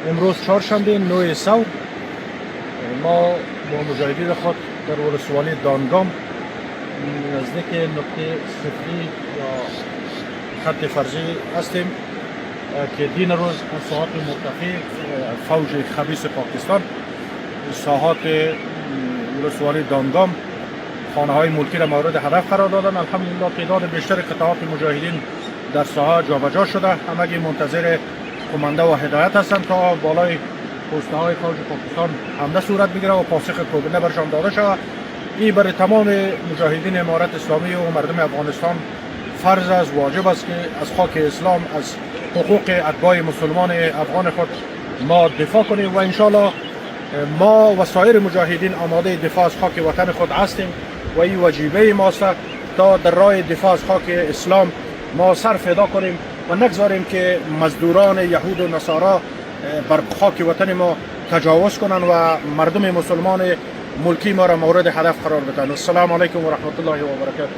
امروز چهارشنبه 9 سو ما با مجاهدین خود در ولسوالی دانگام نزدیک نقطه صفری یا خط فرضی هستیم که دین روز از ساحات مرتفع فوج خبیث پاکستان ساحات ولسوالی دانگام خانه های ملکی را مورد هدف قرار دادن. الحمدلله تعداد بیشتر قطعات مجاهدین در ساحه جابجا شده، همگی منتظر کمانده و هدایت هستند تا بالای پوسته های فوج پاکستان حمله صورت بگیره و پاسخ کوبنده برشان داده شود. این برای تمام مجاهدین امارت اسلامی و مردم افغانستان فرض است، واجب است که از خاک اسلام، از حقوق اتباع مسلمان افغان خود ما دفاع کنیم و انشالله ما و سایر مجاهدین آماده دفاع از خاک وطن خود هستیم و این وجیبه ماست تا در راه دفاع از خاک اسلام ما سر فدا کنیم و نگذاریم که مزدوران یهود و نصارا بر خاک وطن ما تجاوز کنند و مردم مسلمان ملکی ما را مورد هدف قرار بدن. السلام علیکم و رحمت الله و برکاته.